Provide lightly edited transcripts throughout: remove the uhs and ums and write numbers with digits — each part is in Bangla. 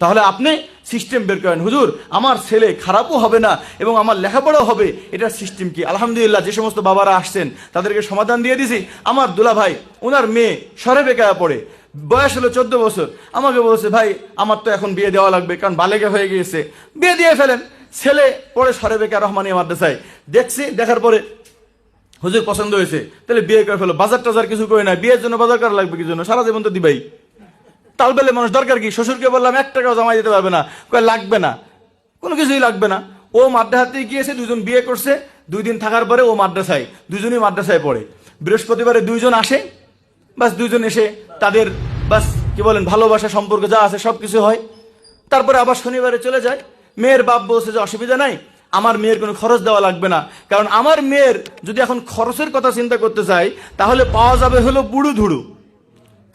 তাহলে আপনি সিস্টেম বের করেন, হুজুর আমার ছেলে খারাপও হবে না এবং আমার লেখাপড়াও হবে, এটার সিস্টেম কি? আলহামদুলিল্লাহ, যে সমস্ত বাবারা আসছেন তাদেরকে সমাধান দিয়ে দিছি। আমার দুলা ভাই, ওনার মেয়ে শরে বেকায়া পড়ে, বয়স হলো 14 বছর। আমাকে বলছে, ভাই আমার তো এখন বিয়ে দেওয়া লাগবে, কারণ বালেগা হয়ে গিয়েছে, বিয়ে দিয়ে ফেলেন। ছেলে পড়ে শরে বেকা রহমানিয়া মাদ্রাসায়। দেখছি, দেখার পরে হুজুর পছন্দ হয়েছে, তাহলে বিয়ে করে ফেলো। বাজার টাজার কিছু করে না, বিয়ের জন্য বাজার করা লাগবে কি জন্য? সারা জীবন তো দিবাই। তাল বেলে মানুষ দরকার কি? শ্বশুরকে বললাম 1 টাকাও জমা দিতে পারবে না, কয় লাগবে না, কোনো কিছুই লাগবে না। ও মাদ্রাসাতে গিয়েছে, 2জন বিয়ে করছে, 2 দিন থাকার পরে ও মাদ্রাসায়, 2জনই মাদ্রাসায় পড়ে। বৃহস্পতিবারে 2জন আসে, বাস 2জন এসে তাদের বাস কি বলেন ভালোবাসা সম্পর্ক যা আছে সবকিছু হয়। তারপরে আবার শনিবারে চলে যায়। মেয়ের বাপ বলছে যে অসুবিধা নাই, আমার মেয়ের কোনো খরচ দেওয়া লাগবে না, কারণ আমার মেয়ের যদি এখন খরচের কথা চিন্তা করতে চাই তাহলে পাওয়া যাবে হলো বুড়ো ধুড়ু।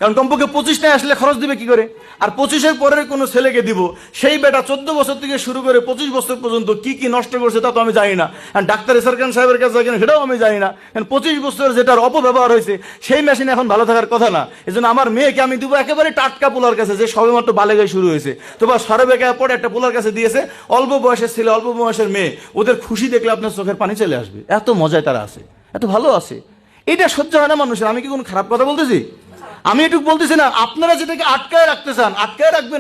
কারণ কমপক্ষে 25টায় আসলে খরচ দিবে কি করে? আর 25-এর পরের কোনো ছেলেকে দিব, সেই বেটা 14 বছর থেকে শুরু করে 25 বছর পর্যন্ত কি কি নষ্ট করছে তা তো আমি জানি না। আর ডাক্তার এসারখান সাহেবের কাছে গেলে সেটাও আমি জানি না। কারণ 25 বছর যেটার অপব্যবহার হয়েছে সেই মেশিন এখন ভালো থাকার কথা না। এজন্য আমার মেয়েকে আমি দিব একেবারে টাটকা পোলার কাছে, যে সবেমাত্র বালেগায় শুরু হয়েছে। তো বা সরে বেকার পরে একটা পোলার কাছে দিয়েছে, অল্প বয়সের ছেলে, অল্প বয়সের মেয়ে, ওদের খুশি দেখলে আপনার চোখের পানি চলে আসবে। এত মজায় তারা আছে, এত ভালো আছে, এটা সহ্য হয় না মানুষের। আমি কি কোনো খারাপ কথা বলতেছি? আমি এটুকু বলতেছি না। আপনারা যেটাকে আটকায় রাখতে চান, আটকায় রাখবেন।